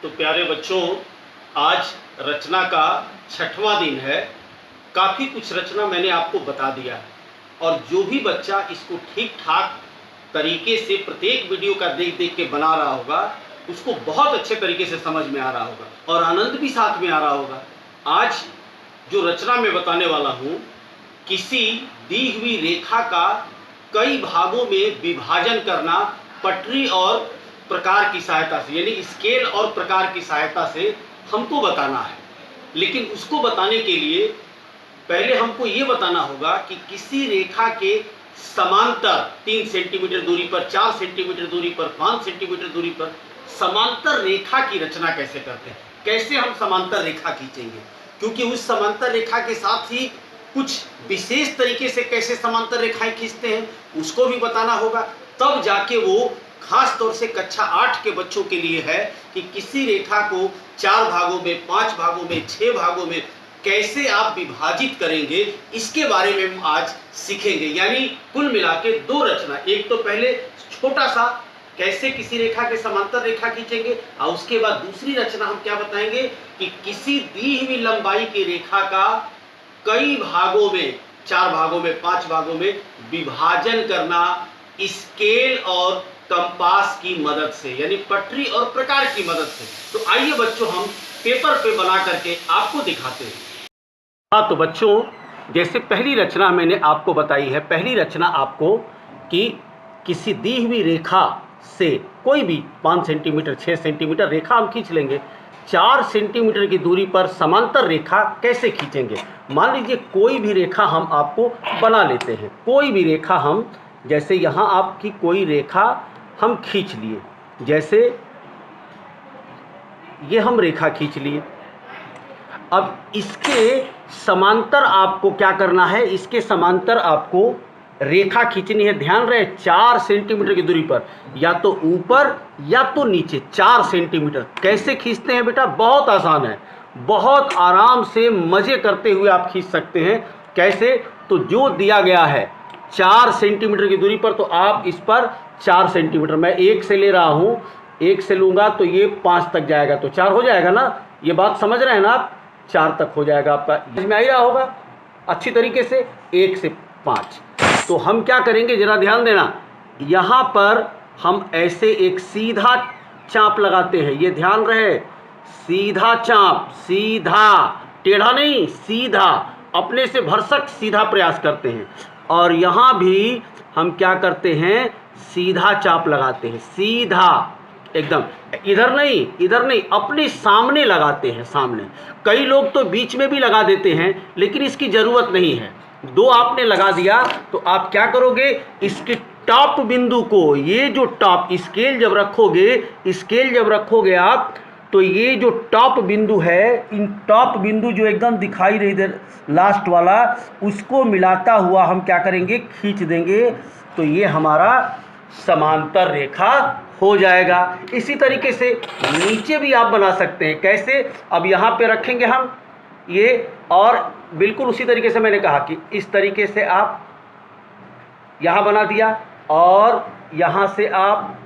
तो प्यारे बच्चों, आज रचना का 6वां दिन है। काफ़ी कुछ रचना मैंने आपको बता दिया है और जो भी बच्चा इसको ठीक ठाक तरीके से प्रत्येक वीडियो का देख देख के बना रहा होगा, उसको बहुत अच्छे तरीके से समझ में आ रहा होगा और आनंद भी साथ में आ रहा होगा। आज जो रचना मैं बताने वाला हूँ, किसी दी हुई रेखा का कई भागों में विभाजन करना पटरी और प्रकार की सहायता से, यानी स्केल और प्रकार की सहायता से हमको बताना है। लेकिन उसको बताने के लिए पहले हमको ये बताना होगा कि किसी रेखा के समांतर 3 सेंटीमीटर दूरी पर, 4 सेंटीमीटर दूरी पर, 5 सेंटीमीटर दूरी पर समांतर रेखा की रचना कैसे करते हैं, कैसे हम समांतर रेखा खींचेंगे, क्योंकि उस समांतर रेखा के साथ ही कुछ विशेष तरीके से कैसे समांतर रेखाएं खींचते हैं उसको भी बताना होगा। तब जाके वो खास तौर से कक्षा 8 के बच्चों के लिए है कि किसी रेखा को 4 भागों में, 5 भागों में, 6 भागों में कैसे आप विभाजित करेंगे, इसके बारे में हम आज सीखेंगे। यानी कुल मिला के 2 रचना, एक तो पहले छोटा सा कैसे किसी रेखा के समांतर रेखा खींचेंगे और उसके बाद दूसरी रचना हम क्या बताएंगे कि किसी दी हुई लंबाई की रेखा का कई भागों में, 4 भागों में, 5 भागों में विभाजन करना स्केल और कंपास की मदद से, यानी पटरी और प्रकार की मदद से। तो आइए बच्चों, हम पेपर पे बना करके आपको दिखाते हैं। हाँ, तो बच्चों, जैसे पहली रचना मैंने आपको बताई है, पहली रचना आपको कि किसी दी हुई रेखा से कोई भी 5 सेंटीमीटर, 6 सेंटीमीटर रेखा हम खींच लेंगे। 4 सेंटीमीटर की दूरी पर समांतर रेखा कैसे खींचेंगे। मान लीजिए कोई भी रेखा हम आपको बना लेते हैं, कोई भी रेखा हम, जैसे यहाँ आपकी कोई रेखा हम खींच लिए, जैसे ये हम रेखा खींच लिए। अब इसके समांतर आपको क्या करना है, इसके समांतर आपको रेखा खींचनी है। ध्यान रहे 4 सेंटीमीटर की दूरी पर, या तो ऊपर या तो नीचे 4 सेंटीमीटर। कैसे खींचते हैं बेटा, बहुत आसान है, बहुत आराम से मजे करते हुए आप खींच सकते हैं। कैसे, तो जो दिया गया है 4 सेंटीमीटर की दूरी पर, तो आप इस पर 4 सेंटीमीटर, मैं 1 से ले रहा हूँ, 1 से लूँगा तो ये 5 तक जाएगा, तो 4 हो जाएगा ना। ये बात समझ रहे हैं ना आप, 4 तक हो जाएगा आपका, इसमें आ ही रहा होगा अच्छी तरीके से। 1 से 5, तो हम क्या करेंगे जरा ध्यान देना, यहाँ पर हम ऐसे एक सीधा चाप लगाते हैं। ये ध्यान रहे, सीधा चाप, सीधा, टेढ़ा नहीं, सीधा, अपने से भरसक सीधा प्रयास करते हैं। और यहाँ भी हम क्या करते हैं, सीधा चाप लगाते हैं, सीधा एकदम, इधर नहीं, इधर नहीं, अपने सामने लगाते हैं, सामने। कई लोग तो बीच में भी लगा देते हैं, लेकिन इसकी ज़रूरत नहीं है। 2 आपने लगा दिया तो आप क्या करोगे, इसके टॉप बिंदु को, ये जो टॉप, स्केल जब रखोगे आप, तो ये जो टॉप बिंदु है, इन टॉप बिंदु जो एकदम दिखाई रही इधर लास्ट वाला, उसको मिलाता हुआ हम क्या करेंगे, खींच देंगे, तो ये हमारा समांतर रेखा हो जाएगा। इसी तरीके से नीचे भी आप बना सकते हैं। कैसे, अब यहाँ पे रखेंगे हम ये, और बिल्कुल उसी तरीके से मैंने कहा कि इस तरीके से आप यहाँ बना दिया और यहाँ से आप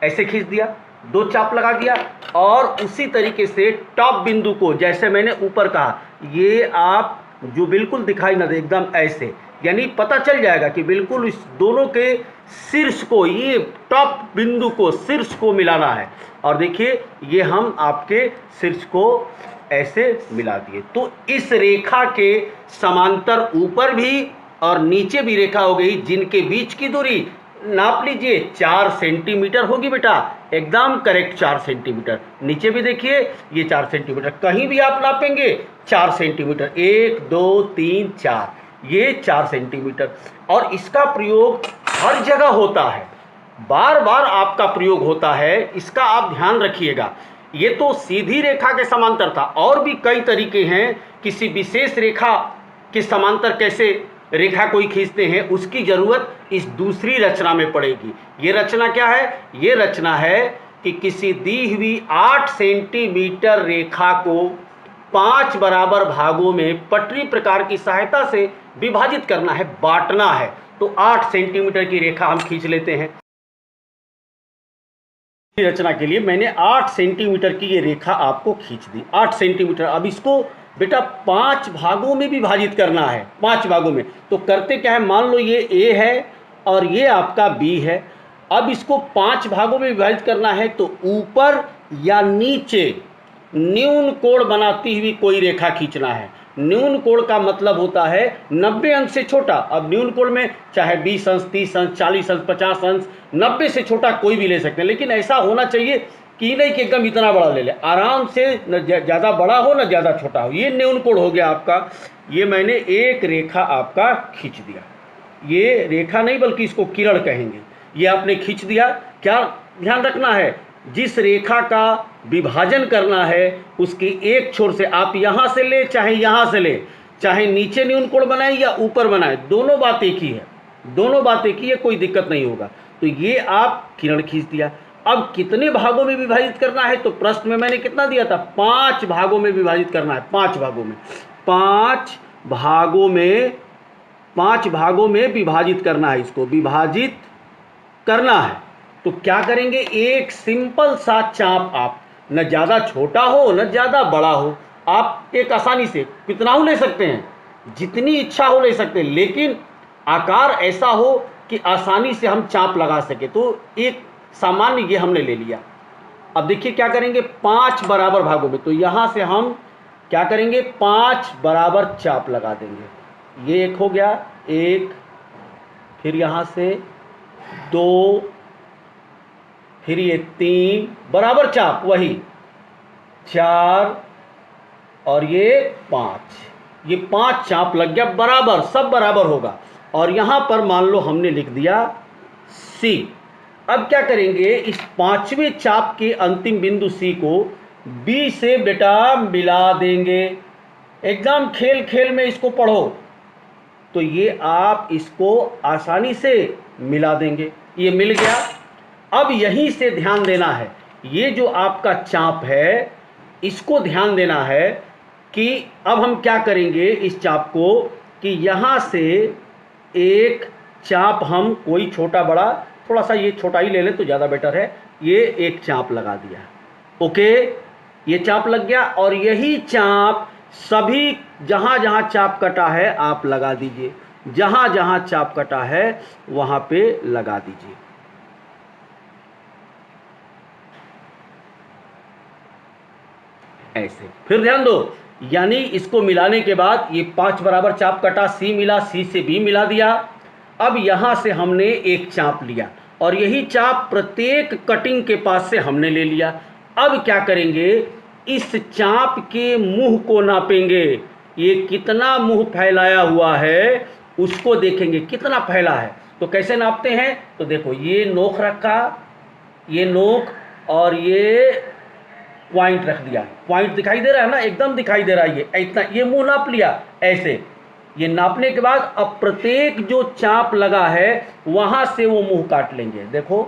ऐसे खींच दिया, 2 चाप लगा दिया, और उसी तरीके से टॉप बिंदु को, जैसे मैंने ऊपर कहा, ये आप जो बिल्कुल दिखाई ना दे, एकदम ऐसे, यानी पता चल जाएगा कि बिल्कुल इस दोनों के शीर्ष को, ये टॉप बिंदु को, शीर्ष को मिलाना है। और देखिए ये हम आपके शीर्ष को ऐसे मिला दिए। तो इस रेखा के समांतर ऊपर भी और नीचे भी रेखा हो गई, जिनके बीच की दूरी नाप लीजिए 4 सेंटीमीटर होगी बेटा, एकदम करेक्ट 4 सेंटीमीटर। नीचे भी देखिए ये 4 सेंटीमीटर, कहीं भी आप नापेंगे 4 सेंटीमीटर, 1 2 3 4, ये 4 सेंटीमीटर। और इसका प्रयोग हर जगह होता है, बार बार आपका प्रयोग होता है, इसका आप ध्यान रखिएगा। ये तो सीधी रेखा के समांतर था, और भी कई तरीके हैं किसी विशेष रेखा के समांतर कैसे रेखा कोई खींचते हैं, उसकी जरूरत इस दूसरी रचना में पड़ेगी। ये रचना क्या है, ये रचना है कि किसी दी हुई 8 सेंटीमीटर रेखा को 5 बराबर भागों में पटरी प्रकार की सहायता से विभाजित करना है, बांटना है। तो 8 सेंटीमीटर की रेखा हम खींच लेते हैं। रचना के लिए मैंने 8 सेंटीमीटर की ये रेखा आपको खींच दी, 8 सेंटीमीटर। अब इसको बेटा 5 भागों में विभाजित करना है, 5 भागों में। तो करते क्या है, मान लो ये ए है और ये आपका बी है। अब इसको 5 भागों में विभाजित करना है तो ऊपर या नीचे न्यून कोण बनाती हुई कोई रेखा खींचना है। न्यून कोण का मतलब होता है 90 अंश से छोटा। अब न्यून कोण में चाहे 20 अंश, 30 अंश, 40 अंश, 50 अंश, 90 से छोटा कोई भी ले सकते हैं, लेकिन ऐसा होना चाहिए कि नहीं कि एकदम इतना बड़ा ले ले, आराम से, न ज़्यादा बड़ा हो न ज़्यादा छोटा हो। ये न्यून कोण हो गया आपका। ये मैंने एक रेखा आपका खींच दिया, ये रेखा नहीं बल्कि इसको किरण कहेंगे। ये आपने खींच दिया। क्या ध्यान रखना है, जिस रेखा का विभाजन करना है उसकी एक छोर से आप यहां से ले चाहे यहां से ले, चाहे नीचे न्यून कोण बनाए या ऊपर बनाए, दोनों बात एक ही है, दोनों बात एक ही है, कोई दिक्कत नहीं होगा। तो ये आप किरण खींच दिया। अब कितने भागों में विभाजित करना है, तो प्रश्न में मैंने कितना दिया था, 5 भागों में विभाजित करना है, 5 भागों में, 5 भागों में, 5 भागों में विभाजित करना है, इसको विभाजित करना है। तो क्या करेंगे, एक सिंपल सा चाप, आप न ज़्यादा छोटा हो न ज़्यादा बड़ा हो, आप एक आसानी से कितना हो ले सकते हैं, जितनी इच्छा हो ले सकते हैं, लेकिन आकार ऐसा हो कि आसानी से हम चाप लगा सके। तो एक सामान्य ये हमने ले लिया। अब देखिए क्या करेंगे, 5 बराबर भागों में, तो यहाँ से हम क्या करेंगे, 5 बराबर चाप लगा देंगे। ये एक हो गया, एक, फिर यहाँ से 2, फिर ये 3 बराबर चाप, वही 4 और ये 5, ये 5 चाप लग गया बराबर, सब बराबर होगा। और यहाँ पर मान लो हमने लिख दिया C। अब क्या करेंगे, इस 5वें चाप के अंतिम बिंदु C को B से बेटा मिला देंगे। एकदम खेल खेल में इसको पढ़ो, तो ये आप इसको आसानी से मिला देंगे। ये मिल गया। अब यहीं से ध्यान देना है, ये जो आपका चाप है इसको ध्यान देना है कि अब हम क्या करेंगे इस चाप को, कि यहाँ से एक चाप हम कोई छोटा बड़ा, थोड़ा सा ये छोटा ही ले लें तो ज़्यादा बेटर है, ये एक चाप लगा दिया। ओके, ये चाप लग गया। और यही चाप सभी जहाँ जहाँ चाप कटा है आप लगा दीजिए, जहाँ जहाँ चाप कटा है वहाँ पे लगा दीजिए। ऐसे फिर ध्यान दो, यानी इसको मिलाने के बाद ये 5 बराबर चाप कटा, C मिला, C से B मिला दिया। अब यहाँ से हमने एक चाप लिया और यही चाप प्रत्येक कटिंग के पास से हमने ले लिया। अब क्या करेंगे, इस चाप के मुंह को नापेंगे, ये कितना मुंह फैलाया हुआ है उसको देखेंगे कितना फैला है। तो कैसे नापते हैं, तो देखो ये नोक रखा, ये नोक और ये पॉइंट रख दिया, पॉइंट दिखाई दे रहा है ना, एकदम दिखाई दे रहा है, ये इतना, ये मुंह नाप लिया ऐसे। ये नापने के बाद अब प्रत्येक जो चाप लगा है वहां से वो मुंह काट लेंगे। देखो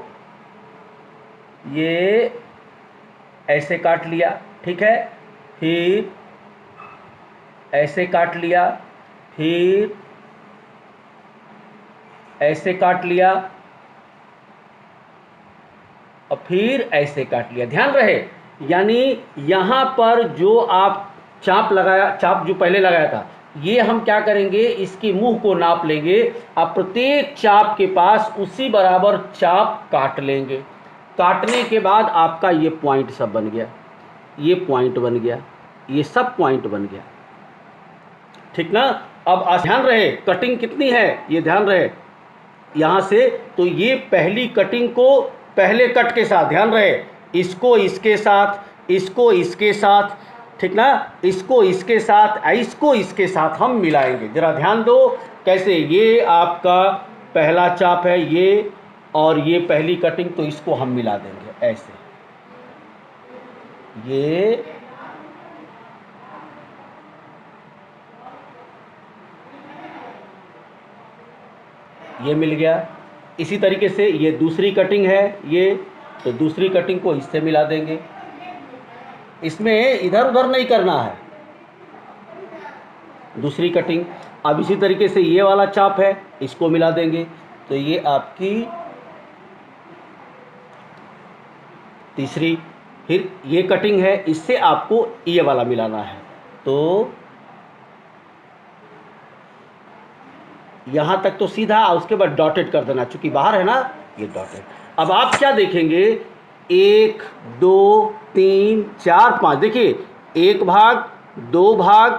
ये ऐसे काट लिया, ठीक है, फिर ऐसे काट लिया, फिर ऐसे काट लिया और फिर ऐसे काट लिया। ध्यान रहे, यानी यहाँ पर जो आप चाप लगाया, चाप जो पहले लगाया था, ये हम क्या करेंगे, इसके मुंह को नाप लेंगे। आप प्रत्येक चाप के पास उसी बराबर चाप काट लेंगे। काटने के बाद आपका ये पॉइंट सब बन गया, ये पॉइंट बन गया, ये सब पॉइंट बन गया, ठीक ना। अब ध्यान रहे कटिंग कितनी है, ये ध्यान रहे यहाँ से, तो ये पहली कटिंग को पहले कट के साथ, ध्यान रहे, इसको इसके साथ, इसको इसके साथ, ठीक ना, इसको इसके साथ, इसको इसके साथ हम मिलाएंगे। जरा ध्यान दो कैसे, ये आपका पहला चाप है ये, और ये पहली कटिंग, तो इसको हम मिला देंगे ऐसे, ये मिल गया। इसी तरीके से ये दूसरी कटिंग है ये, तो दूसरी कटिंग को इससे मिला देंगे। इसमें इधर उधर नहीं करना है, दूसरी कटिंग। अब इसी तरीके से ये वाला चाप है, इसको मिला देंगे, तो ये आपकी तीसरी, फिर ये कटिंग है, इससे आपको ये वाला मिलाना है। तो यहाँ तक तो सीधा, उसके बाद डॉटेड कर देना, चूंकि बाहर है ना ये डॉटेड। अब आप क्या देखेंगे, 1 2 3 4 5, देखिए 1 भाग, 2 भाग,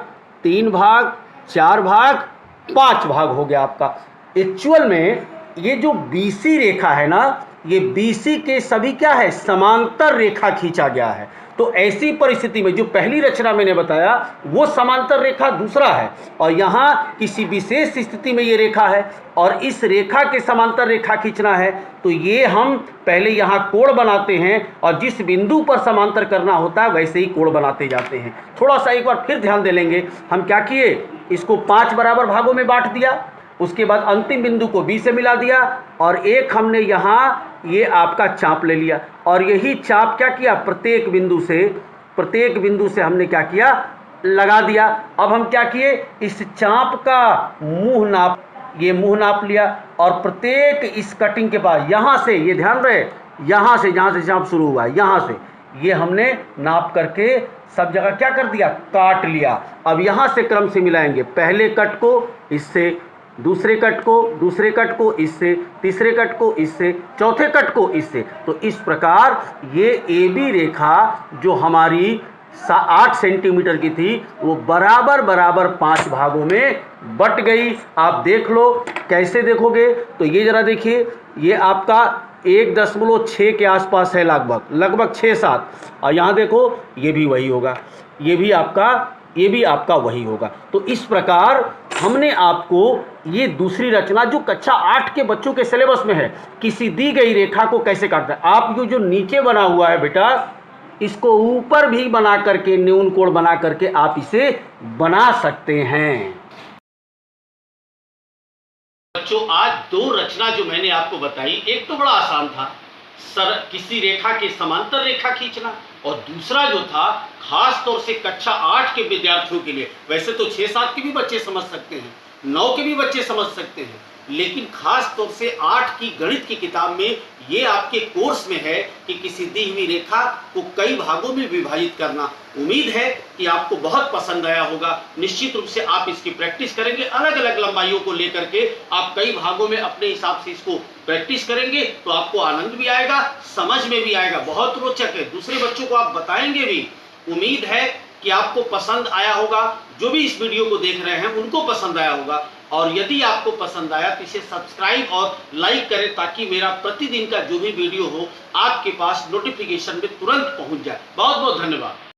3 भाग, 4 भाग, 5 भाग हो गया आपका। एक्चुअल में ये जो BC रेखा है ना, ये BC के सभी क्या है, समांतर रेखा खींचा गया है। तो ऐसी परिस्थिति में जो पहली रचना मैंने बताया वो समांतर रेखा दूसरा है, और यहाँ किसी विशेष स्थिति में ये रेखा है और इस रेखा के समांतर रेखा खींचना है। तो ये हम पहले यहाँ कोण बनाते हैं और जिस बिंदु पर समांतर करना होता है वैसे ही कोण बनाते जाते हैं। थोड़ा सा एक बार फिर ध्यान दे लेंगे, हम क्या किए, इसको 5 बराबर भागों में बांट दिया, उसके बाद अंतिम बिंदु को B से मिला दिया और एक हमने यहाँ ये आपका चाप ले लिया, और यही चाप क्या किया, प्रत्येक बिंदु से हमने क्या किया, लगा दिया। अब हम क्या किए, इस चाप का मुंह नाप, ये मुंह नाप लिया, और प्रत्येक इस कटिंग के पास यहाँ से, ये ध्यान रहे, यहाँ से जहाँ से चाप शुरू हुआ है यहाँ से ये हमने नाप करके सब जगह क्या कर दिया, काट लिया। अब यहाँ से क्रम से मिलाएंगे, पहले कट को इससे, दूसरे कट को इससे, तीसरे कट को इससे, चौथे कट को इससे। तो इस प्रकार ये AB रेखा जो हमारी 8 सेंटीमीटर की थी वो बराबर 5 भागों में बट गई। आप देख लो, कैसे देखोगे, तो ये जरा देखिए, ये आपका 1.6 के आसपास है, लगभग 6-7, और यहाँ देखो ये भी वही होगा, ये भी आपका वही होगा। तो इस प्रकार हमने आपको ये दूसरी रचना जो कक्षा 8 के बच्चों के सिलेबस में है, किसी दी गई रेखा को कैसे काटना है। आप जो नीचे बना हुआ है बेटा, इसको ऊपर भी बना करके, न्यून कोण बना करके आप इसे बना सकते हैं। बच्चों, आज 2 रचना जो मैंने आपको बताई, एक तो बड़ा आसान था, किसी रेखा के समांतर रेखा खींचना, और दूसरा जो था खास तौर से कक्षा 8 के विद्यार्थियों के लिए, वैसे तो 6-7 के भी बच्चे समझ सकते हैं, 9 के भी बच्चे समझ सकते हैं, लेकिन खास तौर से 8 की गणित की किताब में ये आपके कोर्स में है कि किसी दी हुई रेखा को कई भागों में विभाजित करना। उम्मीद है कि आपको बहुत पसंद आया होगा। निश्चित रूप से आप इसकी प्रैक्टिस करेंगे, अलग अलग लंबाइयों को लेकर के आप कई भागों में अपने हिसाब से इसको प्रैक्टिस करेंगे तो आपको आनंद भी आएगा, समझ में भी आएगा, बहुत रोचक है, दूसरे बच्चों को आप बताएंगे भी। उम्मीद है कि आपको पसंद आया होगा, जो भी इस वीडियो को देख रहे हैं उनको पसंद आया होगा, और यदि आपको पसंद आया तो इसे सब्सक्राइब और लाइक करें ताकि मेरा प्रतिदिन का जो भी वीडियो हो आपके पास नोटिफिकेशन में तुरंत पहुंच जाए। बहुत बहुत धन्यवाद।